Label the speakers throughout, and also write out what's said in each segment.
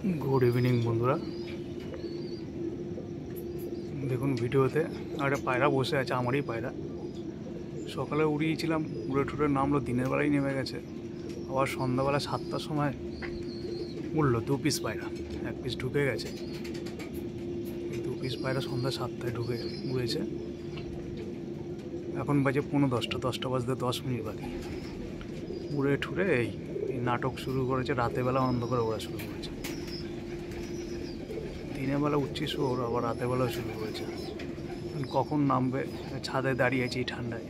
Speaker 1: Good evening बंधुरा देखुन भिडियोते एक पायरा बसे आछे आमारई पायरा सकाले उड़िয়েছিলাম उड़े टुड़े नामलो दिनेर बेलाय नेमे गेছে आबार सन्ध्याबेला 7टार समय उड़लो दो पिस पायरा एक पिस ढुके गेছে दो पिस पायरा सन्ध्या 7टाय ढुके उड़ेছে এখন বাজে 10:15 10টা বাজতে 10 মিনিট বাকি উড়ে ঠুরে এই নাটক শুরু করেছে রাতে বেলা অন্ধকারে ওড়া শুরু করেছে দিনের বেলা উঠছি শোর আবার রাতে বেলাও শুরু করেছে কখন নামবে ছাদে দাঁড়িয়ে আছি এই ঠান্ডায়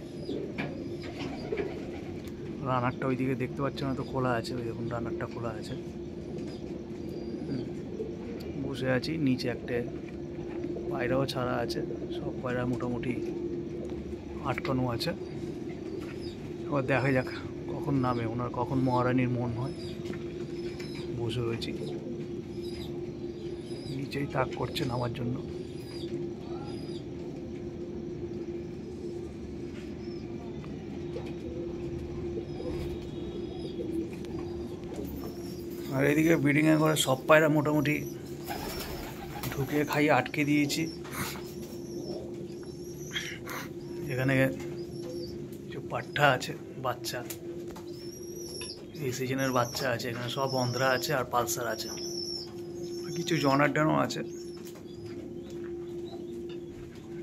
Speaker 1: রানারটা ওইদিকে দেখতে পাচ্ছ না তো খোলা আছে ওই দেখুন রানারটা খোলা আছে বসে আছি নিচে একটা পায়রাও ছাড়া আছে সব পায়রা মোটামুটি আটকানো আছে এবার দেখা যাক কখন নামে ওনার কখন মহারানীর মন হয় বসে রয়েছি নিচেই তাক করছে নামার জন্য আর এদিকে ব্রিডিংয়ে করে সব পায়রা মোটামুটি ঢুকে খাইয়ে আটকে দিয়েছি এখানে কিছু পাঠা আছে বাচ্চা এই সিজনের বাচ্চা আছে এখানে সব অন্ধ্রা আছে আর পালসার আছে কিছু জনার্ডনও আছে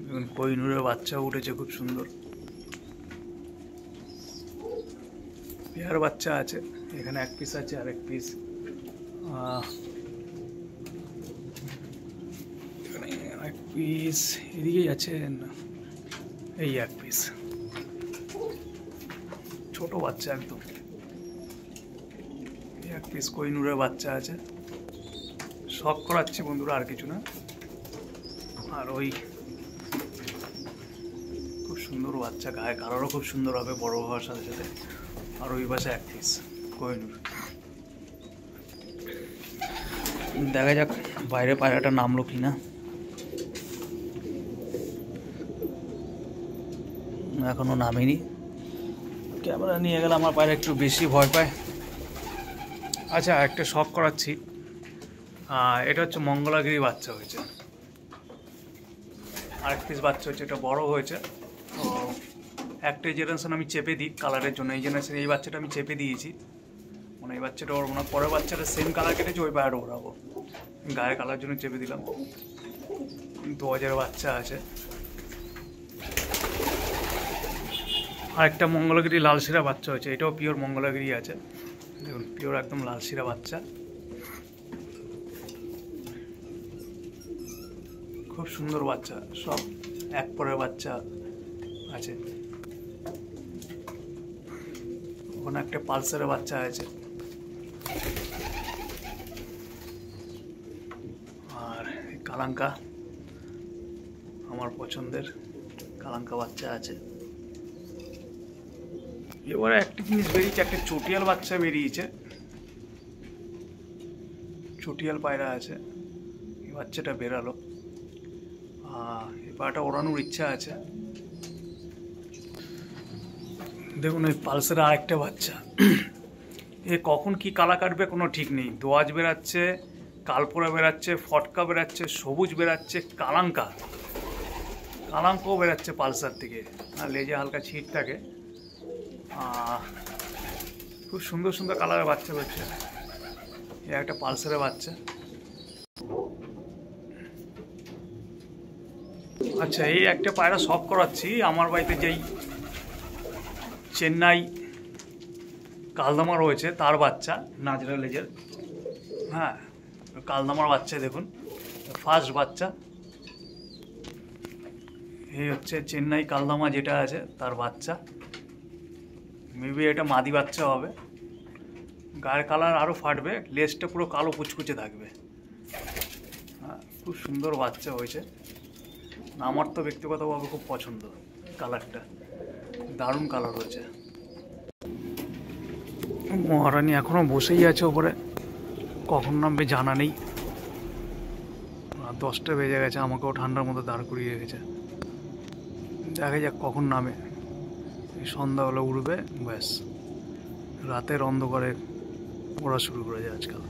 Speaker 1: এখন কোহিনুরের বাচ্চা উঠেছে খুব সুন্দর পেয়ার বাচ্চা আছে এখানে এক পিস আছে আর এক পিস এক পিস এদিকেই আছে এই এক পিস ছোট বাচ্চা একদম এক পিস কোহিনুরের বাচ্চা আছে শখ করাচ্ছি বন্ধুরা আর কিছু না আর ওই খুব সুন্দর বাচ্চা গায়ে কালারও খুব সুন্দর হবে বড় হওয়ার সাথে সাথে আর ওই পাশে এক পিস কোহিনুর দেখা যাক বাইরে পায়রাটা নামলো কিনা এখনো নামেনি ক্যামেরা নিয়ে গেলে আমার পায়রা একটু বেশি ভয় পায় আচ্ছা একটা শখ করাচ্ছি এটা হচ্ছে মঙ্গলাগিরি বাচ্চা হয়েছে আরেক পিস বাচ্চা হচ্ছে এটা বড় হয়েছে তো একটা জেনারেশন আমি চেপে দিই কালারের জন্য এই জেনারেশন এই বাচ্চাটা আমি চেপে দিয়েছি মানে এই বাচ্চাটা ওর মানে পরের বাচ্চাটা সেম কালার কেটেছে ওই বাইরে ওড়াবো গায়ে কালার জন্য চেপে দিলাম 2000 বাচ্চা আছে আরেকটা মঙ্গলগিরি লালশিরা বাচ্চা হয়েছে এটাও পিওর মঙ্গলগিরি আছে দেখুন পিওর একদম লালশিরা বাচ্চা খুব সুন্দর বাচ্চা সব এক পরের বাচ্চা আছে ওখানে একটা পালসারের বাচ্চা আছে আর কালাঙ্কা আমার পছন্দের কালাঙ্কা বাচ্চা আছে এবারে একটা জিনিস বেরিয়েছে একটা চটিয়াল বাচ্চা বেরিয়েছে চটিয়াল পায়রা আছে এই বাচ্চাটা বেরালো এই পায়রাটা ওড়ানোর ইচ্ছা আছে দেখুন এই পালসার আরেকটা বাচ্চা এ কখন কি কালা কাটবে কোনো ঠিক নেই দোয়াজ বেরাচ্ছে কালপোড়া বেরাচ্ছে ফটকা বেরাচ্ছে সবুজ বেরাচ্ছে কালাঙ্কাও বেরাচ্ছে পালসার থেকে আর লেজে হালকা ছিট থাকে খুব সুন্দর সুন্দর কালারের বাচ্চা বেরোচ্ছে এ একটা পালসারের বাচ্চা আচ্ছা এই একটা পায়রা শখ করাচ্ছি আমার বাড়িতে যেই চেন্নাই কালদামা রয়েছে তার বাচ্চা নাজরা লেজের হ্যাঁ কালদামার বাচ্চা দেখুন ফার্স্ট বাচ্চা এই হচ্ছে চেন্নাই কালদামা যেটা আছে তার বাচ্চা মেবি এটা মাদি বাচ্চা হবে গায়ের কালার আরও ফাটবে লেজটা পুরো কালো কুচকুচে থাকবে হ্যাঁ খুব সুন্দর বাচ্চা হয়েছে আমার তো ব্যক্তিগতভাবে খুব পছন্দ কালারটা দারুণ কালার হয়েছে মহারানী এখনও বসেই আছে ওপরে কখন নামবে জানা নেই 10টা বেজে গেছে আমাকেও ঠান্ডার মধ্যে দাঁড় করিয়ে রেখেছে দেখা যাক কখন নামে এই সন্ধ্যাবেলা উঠবে ব্যাস রাতের অন্ধকারে ওরা শুরু করে যায় আজকাল।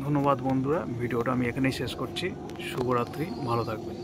Speaker 1: ধন্যবাদ বন্ধুরা, ভিডিওটা আমি এখানেই শেষ করছি। শুভরাত্রি, ভালো থাকবেন।